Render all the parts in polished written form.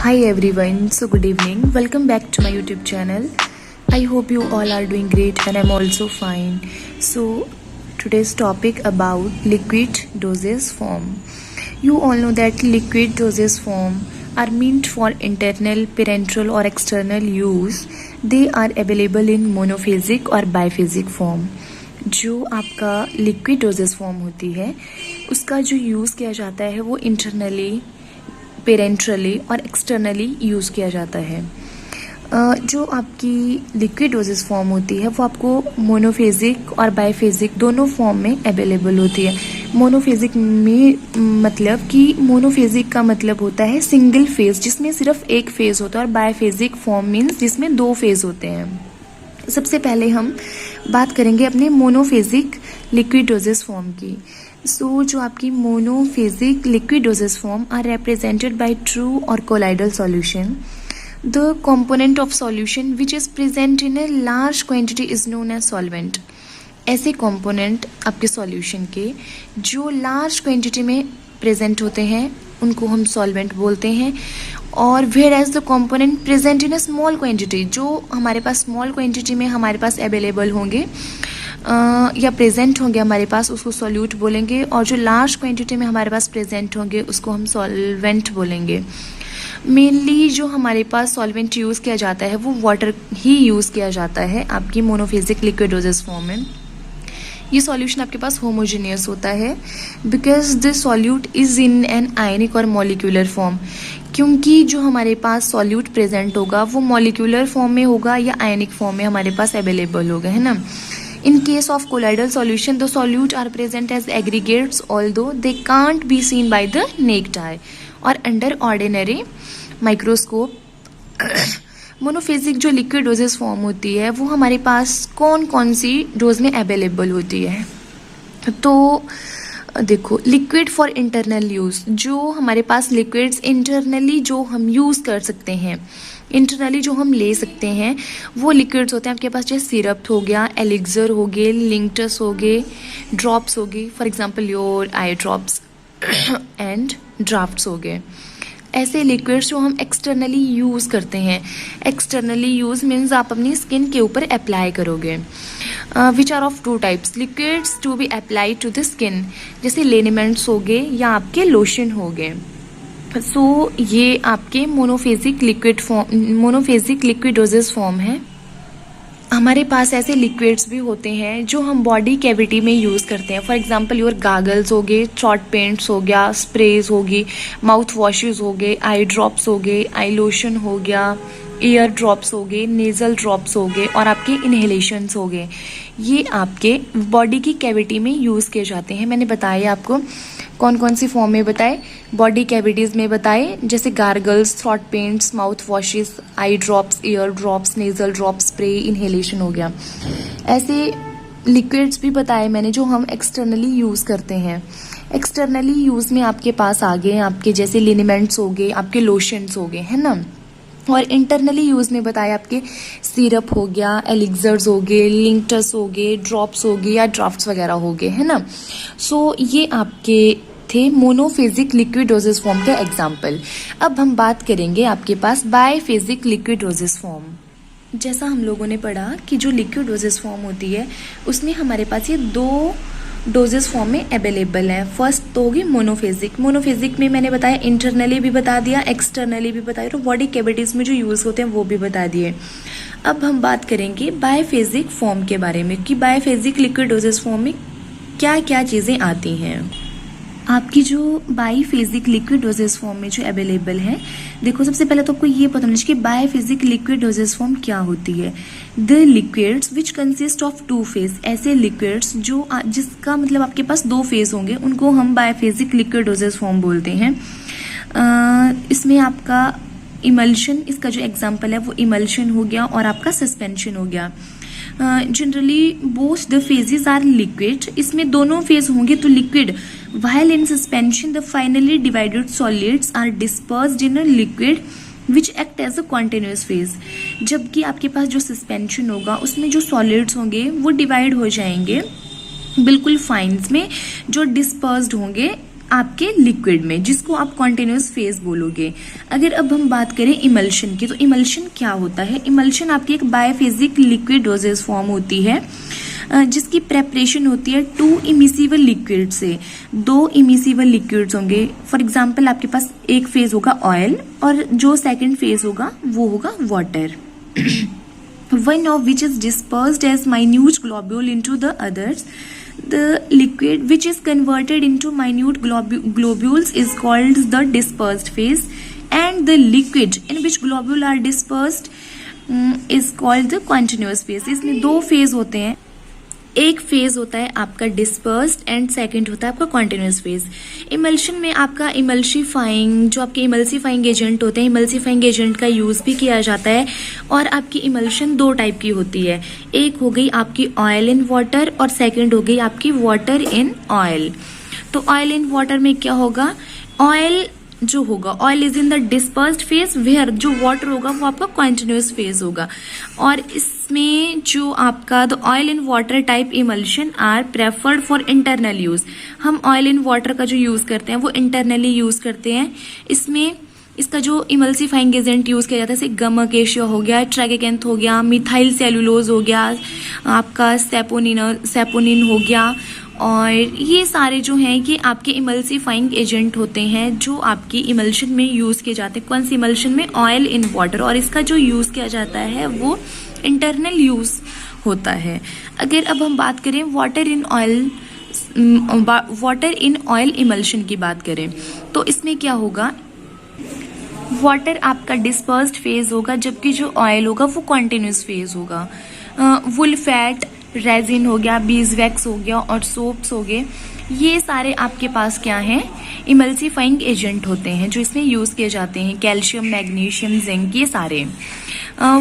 Hi everyone, so good evening. Welcome back to my YouTube channel. I hope you all are doing great and I'm also fine. So today's topic about liquid dosage form. You all know that liquid dosage form are meant for internal, parenteral or external use. They are available in monophasic और biphasic form. जो आपका liquid doses form होती है उसका जो use किया जाता है वो इंटरनली, पेरेंट्रली और एक्सटर्नली यूज़ किया जाता है। जो आपकी लिक्विड डोजेस फॉर्म होती है वो आपको मोनोफेजिक और बाईफेजिक दोनों फॉर्म में अवेलेबल होती है। मोनोफेजिक में मतलब कि मोनोफेजिक का मतलब होता है सिंगल फेज जिसमें सिर्फ एक फेज होता है, और बाईफेजिक फॉर्म मीन्स जिसमें दो फेज होते हैं। सबसे पहले हम बात करेंगे अपने मोनोफेजिक लिक्विड डोजेस फॉर्म की। जो आपकी monophasic liquid doses form are represented by true और colloidal solution. The component of solution which is present in a large quantity is known as solvent. ऐसे कंपोनेंट आपके सॉल्यूशन के जो large quantity में present होते हैं उनको हम सॉल्वेंट बोलते हैं। और whereas the component present in a small quantity, जो हमारे पास स्मॉल क्वांटिटी में हमारे पास अवेलेबल होंगे या प्रेजेंट होंगे हमारे पास, उसको सॉल्यूट बोलेंगे। और जो लार्ज क्वांटिटी में हमारे पास प्रेजेंट होंगे उसको हम सॉल्वेंट बोलेंगे। मेनली जो हमारे पास सॉल्वेंट यूज़ किया जाता है वो वाटर ही यूज़ किया जाता है आपकी मोनोफेजिक लिक्विड डोजेस फॉर्म में। ये सॉल्यूशन आपके पास होमोजेनियस होता है because the solute is in an ionic और मॉलिक्यूलर फॉर्म। क्योंकि जो हमारे पास सॉल्यूट प्रेजेंट होगा वो मॉलिक्यूलर फॉर्म में होगा या आयनिक फॉर्म में हमारे पास अवेलेबल होगा, है ना। In case of colloidal solution the solute are present as aggregates although they can't be seen by the naked eye or under ordinary microscope. Monophasic जो लिक्विड डोजेस फॉर्म होती है वो हमारे पास कौन कौन सी डोज में अवेलेबल होती है। तो देखो, लिक्विड फॉर इंटरनल यूज़, जो हमारे पास लिक्विड्स इंटरनली जो हम यूज़ कर सकते हैं, इंटरनली जो हम ले सकते हैं वो लिक्विड्स होते हैं आपके पास, जैसे सिरप हो गया, एलिक्सर हो गए, लिंक्टस हो गए, ड्रॉप्स हो गए, for example your eye drops and drafts हो गए। ऐसे लिक्विड्स जो हम एक्सटर्नली यूज़ करते हैं, एक्सटर्नली यूज़ मीन्स आप अपनी स्किन के ऊपर अप्लाई करोगे। Which are of two types liquids to be apply to the skin, जैसे लेनिमेंट्स हो गए या आपके लोशन हो गए। ये आपके मोनोफेजिक लिक्विड डोजेस फॉर्म है। हमारे पास ऐसे लिक्विड्स भी होते हैं जो हम बॉडी कैविटी में यूज़ करते हैं। फॉर एग्जांपल योर गागल्स हो गए, शॉर्ट पेंट्स हो गया, स्प्रेज होगी, माउथ वॉशेस हो गए, आई ड्रॉप्स हो गए, आई लोशन हो गया, ईयर ड्रॉप्स हो गए, नेज़ल ड्रॉप्स हो गए और आपके इनहेलेशंस हो गए। ये आपके बॉडी की कैविटी में यूज़ किए जाते हैं। मैंने बताया आपको कौन कौन सी फॉर्म में बताए, बॉडी कैविटीज़ में बताए, जैसे gargles, short paints, mouth washes, eye drops, ear drops, nasal drops, spray, inhalation हो गया। ऐसे लिक्विड्स भी बताए मैंने जो हम एक्सटर्नली यूज़ करते हैं। एक्सटर्नली यूज़ में आपके पास आ गए आपके जैसे लिनिमेंट्स हो गए, आपके लोशंस हो गए, है ना। और इंटरनली यूज़ में बताया आपके सिरप हो गया, एलिक्सर्स हो गए, लिंक्टस हो गए, ड्रॉप्स हो गए या ड्राफ्ट्स वगैरह हो गए, है ना। ये आपके थे मोनोफेजिक लिक्विड डोजेस फॉर्म के एग्जाम्पल। अब हम बात करेंगे आपके पास बाईफेजिक लिक्विड डोजेस फॉर्म। जैसा हम लोगों ने पढ़ा कि जो लिक्विड डोजेस फॉर्म होती है उसमें हमारे पास ये दो डोजेस फॉर्म में अवेलेबल है। फर्स्ट तो होगी मोनोफेजिक। मोनोफेजिक में मैंने बताया इंटरनली भी बता दिया, एक्सटर्नली भी बताया, तो बॉडी कैविटीज में जो यूज़ होते हैं वो भी बता दिए। अब हम बात करेंगे बाईफेजिक फॉर्म के बारे में कि बाईफेजिक लिक्विड डोजेस फॉर्म में क्या क्या चीज़ें आती हैं। आपकी जो बाईफेजिक लिक्विड डोजेस फॉर्म में जो अवेलेबल है, देखो सबसे पहले तो आपको ये पता होना चाहिए कि बाईफेजिक लिक्विड डोजेस फॉर्म क्या होती है। The liquids which consist of two phase, ऐसे लिक्विड्स जो जिसका मतलब आपके पास दो फेज होंगे उनको हम बाईफेजिक लिक्विड डोजेस फॉर्म बोलते हैं। इसमें आपका इमल्शन, इसका जो एग्जाम्पल है वो इमल्शन हो गया और आपका सस्पेंशन हो गया। Generally both the phases are liquid, इसमें दोनों फेज होंगे तो liquid. While in suspension the finely divided solids are dispersed in a liquid which act as a continuous phase. जबकि आपके पास जो सस्पेंशन होगा उसमें जो सॉलिड्स होंगे वो डिवाइड हो जाएंगे बिल्कुल फाइन्स में, जो डिस्पर्स्ड होंगे आपके लिक्विड में, जिसको आप कॉन्टिन्यूस फेज बोलोगे। अगर अब हम बात करें इमल्शन की, तो इमल्शन क्या होता है? इमल्शन आपकी एक बायोफेजिक लिक्विड डोजेस फॉर्म होती है जिसकी प्रेपरेशन होती है 2 इमिसिबल लिक्विड से। 2 इमिसिबल लिक्विड्स होंगे। फॉर एग्जाम्पल आपके पास एक फेज होगा ऑयल और जो सेकेंड फेज होगा वो होगा water. One of which is dispersed as minute globule into the others. The liquid which is converted into minute globules is called the dispersed phase, and the liquid in which globule are dispersed is called the continuous phase. इसमें 2 phase होते हैं। एक phase होता है आपका dispersed and second होता है आपका कॉन्टिन्यूस फेज। इमल्शन में आपका इमल्सीफाइंग, जो आपके इमल्सीफाइंग एजेंट होते हैं, इमल्सीफाइंग एजेंट का यूज भी किया जाता है। और आपकी इमल्शन 2 टाइप की होती है। एक हो गई आपकी ऑयल इन वाटर और सेकंड हो गई आपकी वाटर इन ऑयल। तो ऑयल इन वाटर में क्या होगा? ऑयल जो होगा, oil is in the dispersed phase, where जो वाटर होगा वो आपका कॉन्टिन्यूस फेज होगा। और इसमें जो आपका the oil in water type emulsion are preferred for internal use. हम ऑयल इन वाटर का जो यूज करते हैं वो इंटरनली यूज करते हैं। इसमें इसका जो इमल्सीफाइंग एजेंट यूज किया जाता है, जैसे गमक एशिया हो गया, ट्रैगेकेंथ हो गया, मिथाइल सेलुलोज हो गया, आपका सेपोनिन हो गया। और ये सारे जो हैं ये आपके इमल्सीफाइंग एजेंट होते हैं जो आपकी इमल्शन में यूज किए जाते हैं। कौन सी इमल्शन में? Oil in water. और इसका जो यूज किया जाता है वो इंटरनल यूज होता है। अगर अब हम बात करें वाटर इन ऑयल इमल्शन की बात करें, तो इसमें क्या होगा? वाटर आपका डिस्पर्स्ड फेज होगा, जबकि जो ऑयल होगा वो कॉन्टिन्यूस फेज होगा। वुल फैट, रेजिन हो गया, बीज वैक्स हो गया और सोप्स हो गए, ये सारे आपके पास क्या हैं? इमल्सीफाइंग एजेंट होते हैं जो इसमें यूज किए जाते हैं। कैल्शियम, मैग्नीशियम, जिंक, ये सारे।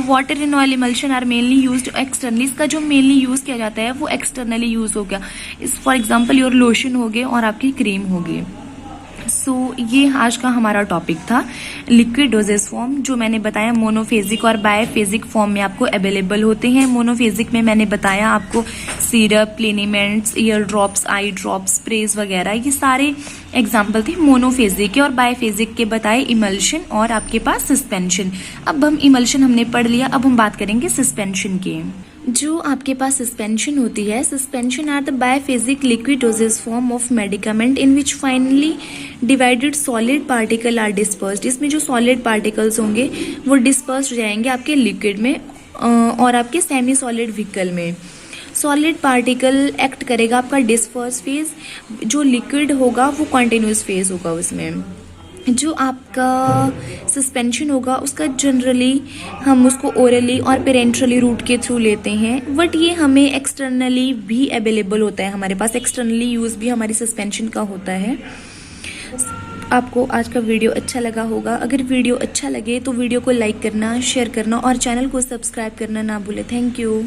Water in oil emulsion are mainly used externally. इसका जो मेनली यूज किया जाता है वो एक्सटर्नली यूज हो गया। फॉर एग्जाम्पल योर लोशन हो गए और आपकी क्रीम हो गई। सो ये आज का हमारा टॉपिक था लिक्विड डोजेस फॉर्म, जो मैंने बताया मोनोफेजिक और बायोफेजिक फॉर्म में आपको अवेलेबल होते हैं। मोनोफेजिक में मैंने बताया आपको syrup, liniments, ear drops, eye drops, sprays वगैरह, ये सारे एग्जाम्पल थे मोनोफेजिक के। और बायोफेजिक के बताए इमल्शन और आपके पास सस्पेंशन। अब हम इमल्शन हमने पढ़ लिया, अब हम बात करेंगे सस्पेंशन की। जो आपके पास सस्पेंशन होती है, suspension are the biphasic liquid doses form of medicament in which finely divided solid particle are dispersed. इसमें जो सॉलिड पार्टिकल्स होंगे वो डिस्पर्स्ड हो जाएंगे आपके लिक्विड में और आपके सेमी सॉलिड व्हीकल में। सॉलिड पार्टिकल एक्ट करेगा आपका डिस्पर्स फेज, जो लिक्विड होगा वो कॉन्टिन्यूस फेज होगा। उसमें जो आपका सस्पेंशन होगा उसका जनरली हम उसको ओरली और पेरेंट्रली रूट के थ्रू लेते हैं, बट ये हमें एक्सटर्नली भी अवेलेबल होता है। हमारे पास एक्सटर्नली यूज भी हमारी सस्पेंशन का होता है। आपको आज का वीडियो अच्छा लगा होगा। अगर वीडियो अच्छा लगे तो वीडियो को लाइक करना, शेयर करना और चैनल को सब्सक्राइब करना ना भूले। Thank you.